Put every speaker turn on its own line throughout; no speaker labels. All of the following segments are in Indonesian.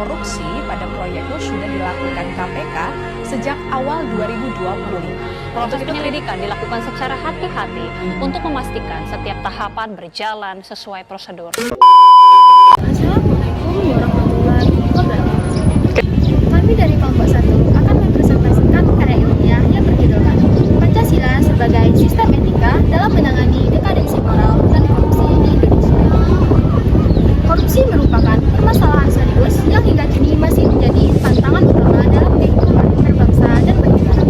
korupsi pada proyeknya sudah dilakukan KPK sejak awal 2020.
Proses penyelidikan dilakukan secara hati-hati untuk memastikan setiap tahapan berjalan sesuai prosedur.
Assalamualaikum warahmatullahi wabarakatuh. Kami dari kelompok 1 akan mempresentasikan karya ilmiah yang berjudulkan Pancasila sebagai Sistem Etika dalam Menangani Dekadensi Moral dan Korupsi di Indonesia. Korupsi merupakan permasalahan serius yang hingga kini masih menjadi tantangan utama dalam kehidupan berbangsa dan bernegara.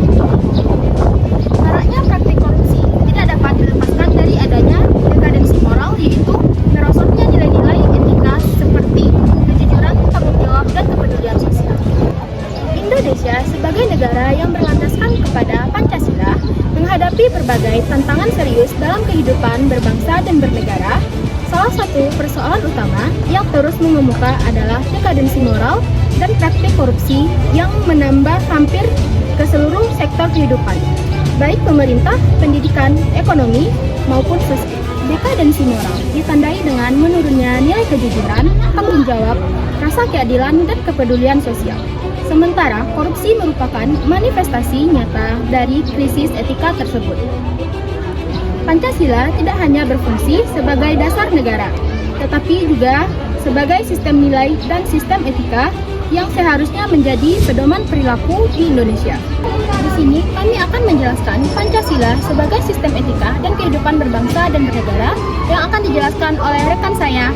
Maraknya praktik korupsi tidak dapat dilepaskan dari adanya dekadensi moral, yaitu merosotnya nilai-nilai etika seperti kejujuran, tanggung jawab, dan kepedulian sosial. Indonesia sebagai negara yang berlandaskan kepada Pancasila menghadapi berbagai tantangan serius dalam kehidupan berbangsa dan bernegara. Salah satu persoalan utama yang terus mengemuka adalah dekadensi moral dan praktik korupsi yang menambah hampir ke seluruh sektor kehidupan, baik pemerintah, pendidikan, ekonomi, maupun sosial. Dekadensi moral ditandai dengan menurunnya nilai kejujuran, tanggung jawab, rasa keadilan, dan kepedulian sosial. Sementara korupsi merupakan manifestasi nyata dari krisis etika tersebut. Pancasila tidak hanya berfungsi sebagai dasar negara, tetapi juga sebagai sistem nilai dan sistem etika yang seharusnya menjadi pedoman perilaku di Indonesia. Di sini kami akan menjelaskan Pancasila sebagai sistem etika dan kehidupan berbangsa dan bernegara yang akan dijelaskan oleh rekan saya.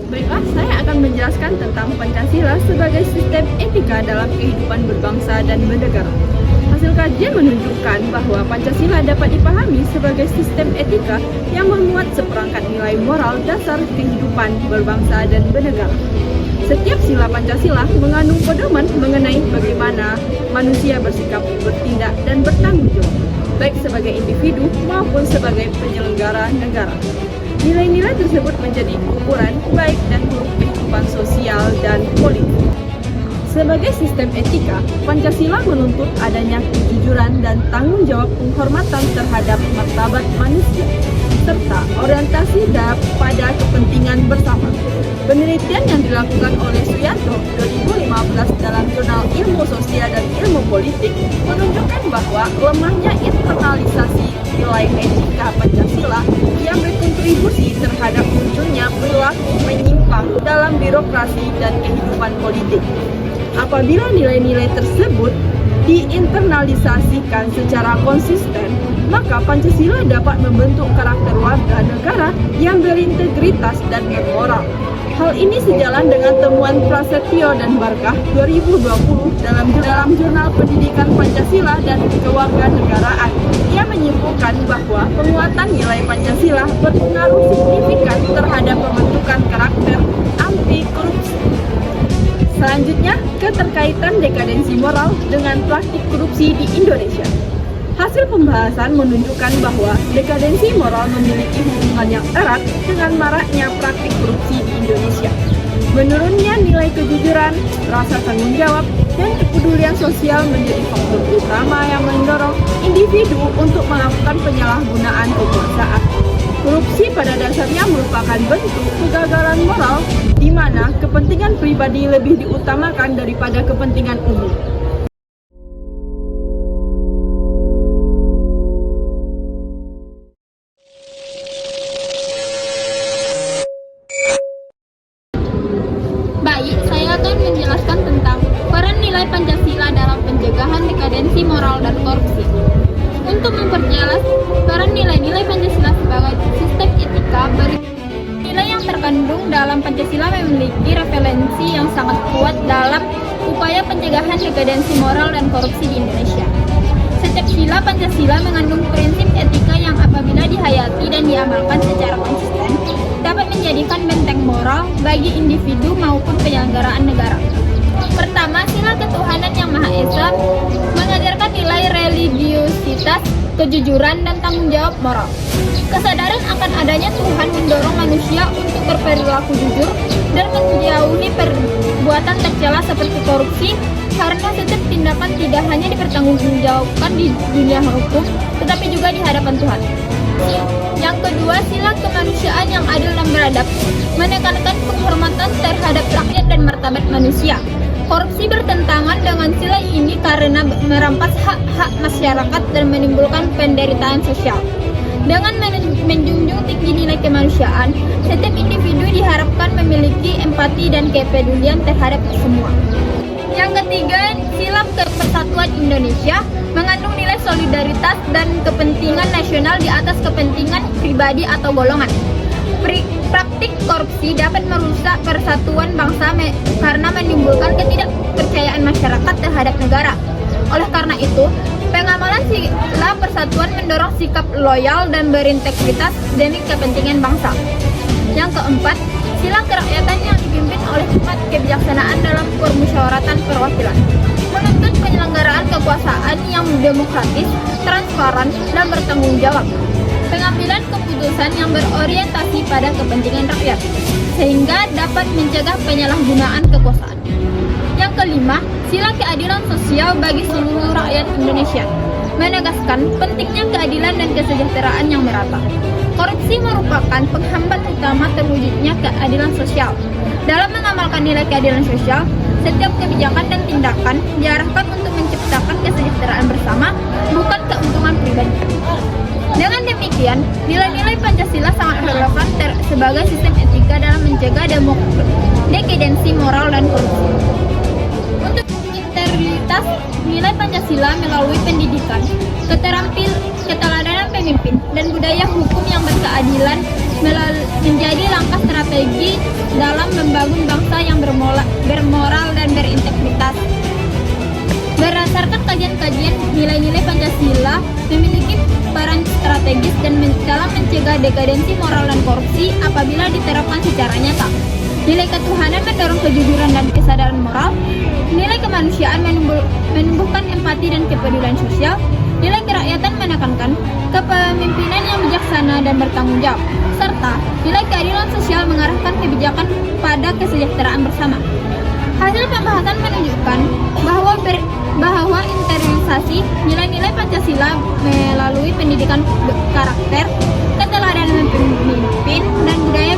Baiklah, saya akan menjelaskan tentang Pancasila sebagai sistem etika dalam kehidupan berbangsa dan bernegara. Hasil kajian menunjukkan bahwa Pancasila dapat dipahami sebagai sistem etika yang memuat seperangkat nilai moral dasar kehidupan berbangsa dan bernegara. Setiap sila Pancasila mengandung pedoman mengenai bagaimana manusia bersikap, bertindak, dan bertanggung jawab, baik sebagai individu maupun sebagai penyelenggara negara. Nilai-nilai tersebut menjadi ukuran baik dan buruk kehidupan sosial dan politik. Sebagai sistem etika, Pancasila menuntut adanya kejujuran dan tanggung jawab penghormatan terhadap martabat manusia, serta orientasi pada kepentingan bersama. Penelitian yang dilakukan oleh Suyanto 2015 dalam jurnal Ilmu Sosial dan Ilmu Politik menunjukkan bahwa lemahnya internalisasi nilai etika Pancasila yang berkontribusi terhadap munculnya perilaku menyimpang dalam birokrasi dan kehidupan politik. Apabila nilai-nilai tersebut diinternalisasikan secara konsisten, maka Pancasila dapat membentuk karakter warga negara yang berintegritas dan bermoral. Hal ini sejalan dengan temuan Prasetyo dan Barkah 2020 dalam jurnal Pendidikan Pancasila dan Kewarganegaraan. Ia menyimpulkan bahwa penguatan nilai Pancasila berpengaruh signifikan terhadap pembentukan karakter anti korupsi. Selanjutnya, keterkaitan dekadensi moral dengan praktik korupsi di Indonesia. Hasil pembahasan menunjukkan bahwa dekadensi moral memiliki hubungan yang erat dengan maraknya praktik korupsi di Indonesia. Menurunnya nilai kejujuran, rasa tanggung jawab, dan kepedulian sosial menjadi faktor utama yang mendorong individu untuk melakukan penyalahgunaan kekuasaan. Korupsi pada dasarnya merupakan bentuk kegagalan moral di mana kepentingan pribadi lebih diutamakan daripada kepentingan umum.
Baik, saya akan menjelaskan tentang peran nilai Pancasila dalam pencegahan dekadensi moral dan korupsi. Untuk memperjelas peran nilai-nilai Pancasila sebagai sistem etika, nilai yang terkandung dalam Pancasila memiliki referensi yang sangat kuat dalam upaya pencegahan dekadensi moral dan korupsi di Indonesia. Setiap sila Pancasila mengandung prinsip etika yang apabila dihayati dan diamalkan secara konsisten dapat menjadikan benteng moral bagi individu maupun penyelenggaraan negara. Pertama, sila ketuhanan yang Maha Esa mengajarkan nilai religiusitas kejujuran, dan tanggung jawab moral. Kesadaran akan adanya Tuhan mendorong manusia untuk berperilaku jujur dan menjauhi perbuatan tercela seperti korupsi, karena setiap tindakan tidak hanya dipertanggungjawabkan di dunia hukum, tetapi juga di hadapan Tuhan. Yang kedua, sila kemanusiaan yang adil dan beradab, menekankan penghormatan terhadap rakyat dan martabat manusia. Korupsi bertentangan dengan sila ini karena merampas hak-hak masyarakat dan menimbulkan penderitaan sosial. Dengan menjunjung tinggi nilai kemanusiaan, setiap individu diharapkan memiliki empati dan kepedulian terhadap semua. Yang ketiga, sila persatuan Indonesia mengandung nilai solidaritas dan kepentingan nasional di atas kepentingan pribadi atau golongan. Praktik korupsi dapat merusak persatuan bangsa karena menimbulkan ketidakpercayaan masyarakat terhadap negara. Oleh karena itu, pengamalan sila persatuan mendorong sikap loyal dan berintegritas demi kepentingan bangsa. Yang keempat, sila kerakyatan yang dipimpin oleh hikmat kebijaksanaan dalam permusyawaratan perwakilan, menuntut penyelenggaraan kekuasaan yang demokratis, transparan, dan bertanggung jawab. Pengambilan keputusan yang berorientasi pada kepentingan rakyat, sehingga dapat mencegah penyalahgunaan kekuasaan. Yang kelima, sila keadilan sosial bagi seluruh rakyat Indonesia, menegaskan pentingnya keadilan dan kesejahteraan yang merata. Korupsi merupakan penghambat utama terwujudnya keadilan sosial. Dalam mengamalkan nilai keadilan sosial, setiap kebijakan dan tindakan diarahkan untuk menciptakan kesejahteraan bersama, bukan keuntungan pribadi. Dengan demikian, nilai-nilai Pancasila sangat relevan sebagai sistem etika dalam mencegah dekadensi moral dan korupsi. Untuk integritas nilai Pancasila melalui pendidikan, keteladanan pemimpin, dan budaya hukum yang berkeadilan menjadi langkah strategi dalam membangun bangsa yang bermoral dan berintegritas. Berdasarkan kajian-kajian, nilai-nilai Pancasila memiliki peran strategis dalam mencegah dekadensi moral dan korupsi apabila diterapkan secara nyata. Nilai ketuhanan mendorong kejujuran dan kesadaran moral. Nilai kemanusiaan menumbuhkan empati dan kepedulian sosial. Nilai kerakyatan menekankan kepemimpinan yang bijaksana dan bertanggung jawab. Serta nilai keadilan sosial mengarahkan kebijakan pada kesejahteraan bersama. Hasil pembahasan menunjukkan bahwa internalisasi nilai-nilai Pancasila melalui pendidikan karakter, keteladanan pemimpin, dan budaya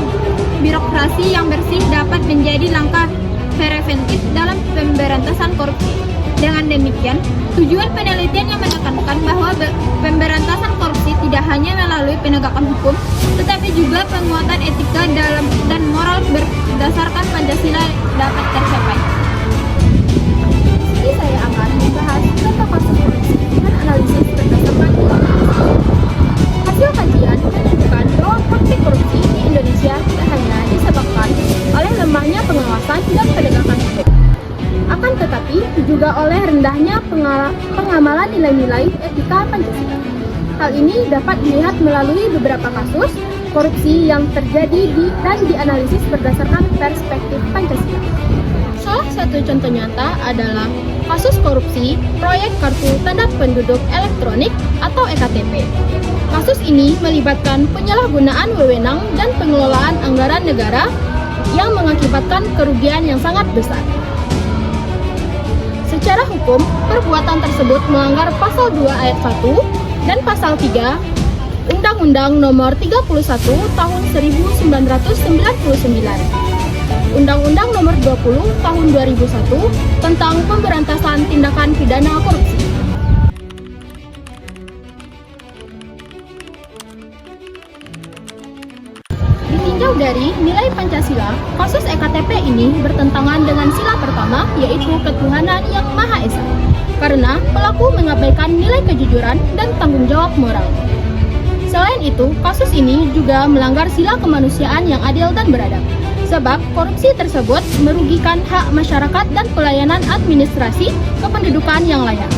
birokrasi yang bersih dapat menjadi langkah preventif dalam pemberantasan korupsi. Dengan demikian, tujuan penelitian yang menekankan bahwa pemberantasan korupsi tidak hanya melalui penegakan hukum, tetapi juga penguatan etika dan moral berdasarkan Pancasila dapat tercapai. Jadi saya akan membahas tentang kasus korupsi dengan analisis berdasarkan hasil kajian menunjukkan bahwa praktik korupsi di Indonesia tidak hanya disebabkan oleh lemahnya pengawasan dan penegakan hukum, akan tetapi juga oleh rendahnya pengamalan nilai-nilai etika Pancasila. Hal ini dapat dilihat melalui beberapa kasus korupsi yang terjadi dan dianalisis berdasarkan perspektif Pancasila. Salah satu contoh nyata adalah kasus korupsi proyek Kartu Tanda Penduduk Elektronik atau EKTP. Kasus ini melibatkan penyalahgunaan wewenang dan pengelolaan anggaran negara yang mengakibatkan kerugian yang sangat besar. Secara hukum, perbuatan tersebut melanggar Pasal 2 Ayat 1 dan Pasal 3 Undang-Undang Nomor 31 Tahun 1999, Undang-Undang Nomor 20 Tahun 2001 tentang Pemberantasan Tindakan Pidana Korupsi. Ditinjau dari nilai Pancasila, kasus EKTP ini bertentangan dengan sila pertama, yaitu ketuhanan yang Maha Esa, karena pelaku mengabaikan nilai kejujuran dan tanggung jawab moral. Selain itu, kasus ini juga melanggar sila kemanusiaan yang adil dan beradab, sebab korupsi tersebut merugikan hak masyarakat dan pelayanan administrasi kependudukan yang layak.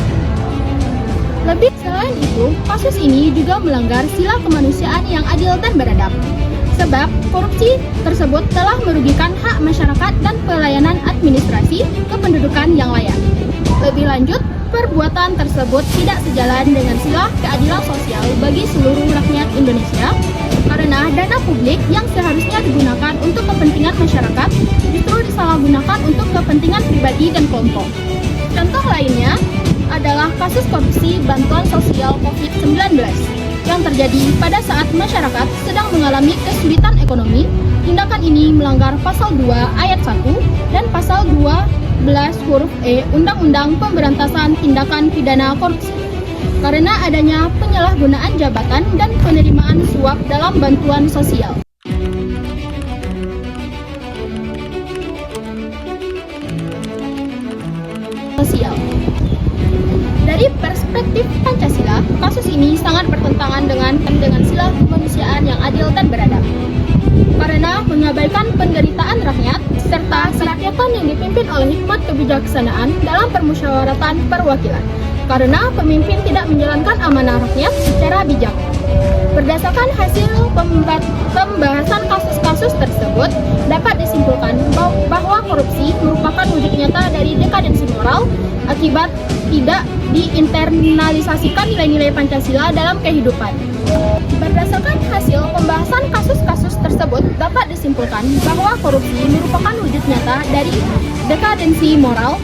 Lebih selain itu, kasus ini juga melanggar sila kemanusiaan yang adil dan beradab, sebab korupsi tersebut telah merugikan hak masyarakat dan pelayanan administrasi kependudukan yang layak. Lebih lanjut, Perbuatan tersebut tidak sejalan dengan sila keadilan sosial bagi seluruh rakyat Indonesia karena dana publik yang seharusnya digunakan untuk kepentingan masyarakat justru disalahgunakan untuk kepentingan pribadi dan kelompok. Contoh lainnya adalah kasus korupsi bantuan sosial COVID-19 yang terjadi pada saat masyarakat sedang mengalami kesulitan ekonomi. Tindakan ini melanggar pasal 2 ayat 1 dan pasal 12 huruf E Undang-Undang Pemberantasan Tindakan Pidana Korupsi karena adanya penyalahgunaan jabatan dan penerimaan suap dalam bantuan sosial. Dari perspektif Pancasila, kasus ini sangat bertentangan dengan sila kemanusiaan yang adil dan beradab. Karena mengabaikan penderitaan rakyat serta kerakyatan yang dipimpin oleh hikmat kebijaksanaan dalam permusyawaratan perwakilan. Karena pemimpin tidak menjalankan amanah rakyat secara bijak. Berdasarkan hasil pembahasan kasus-kasus tersebut, dapat disimpulkan bahwa korupsi merupakan wujud nyata dari dekadensi moral akibat tidak diinternalisasikan nilai-nilai Pancasila dalam kehidupan. Berdasarkan hasil pembahasan kasus-kasus tersebut, dapat disimpulkan bahwa korupsi merupakan wujud nyata dari dekadensi moral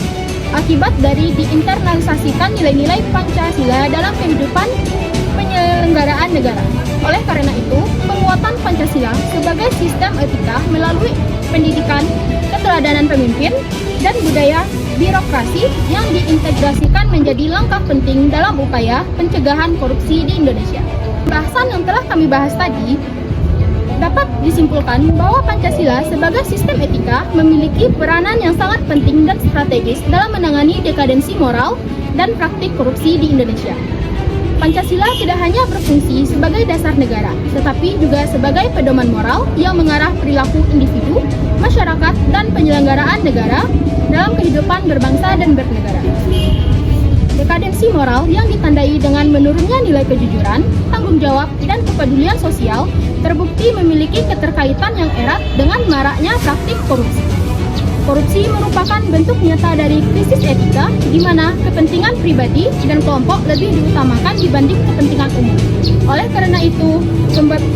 akibat dari diinternalisasikan nilai-nilai Pancasila dalam kehidupan penyelenggaraan negara. Oleh karena itu, penguatan Pancasila sebagai sistem etika melalui pendidikan, keteladanan pemimpin, dan budaya birokrasi yang diintegrasikan menjadi langkah penting dalam upaya pencegahan korupsi di Indonesia. Bahasan yang telah kami bahas tadi dapat disimpulkan bahwa Pancasila sebagai sistem etika memiliki peranan yang sangat penting dan strategis dalam menangani dekadensi moral dan praktik korupsi di Indonesia. Pancasila tidak hanya berfungsi sebagai dasar negara, tetapi juga sebagai pedoman moral yang mengarah perilaku individu, masyarakat, dan penyelenggaraan negara dalam kehidupan berbangsa dan bernegara. Dekadensi moral yang ditandai dengan menurunnya nilai kejujuran, tanggung jawab, dan kepedulian sosial terbukti memiliki keterkaitan yang erat dengan maraknya praktik korupsi. Korupsi merupakan bentuk nyata dari krisis etika di mana kepentingan pribadi dan kelompok lebih diutamakan dibanding kepentingan umum. Oleh karena itu,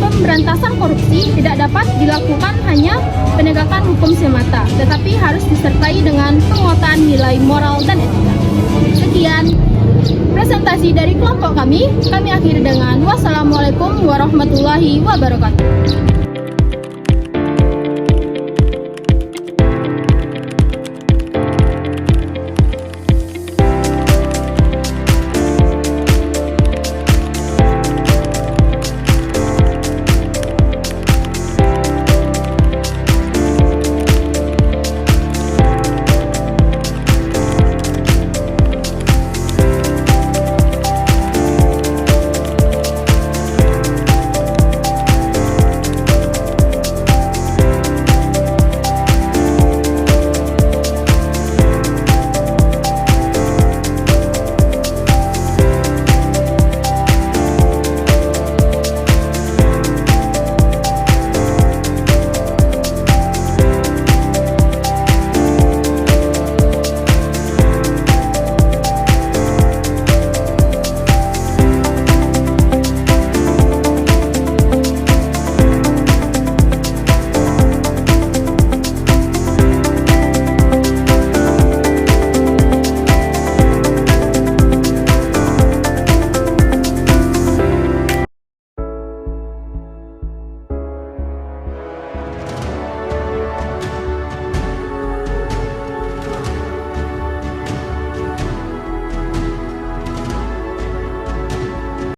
pemberantasan korupsi tidak dapat dilakukan hanya penegakan hukum semata, tetapi harus disertai dengan penguatan nilai moral dan etika. Sekian presentasi dari kelompok kami akhiri dengan wassalamualaikum warahmatullahi wabarakatuh.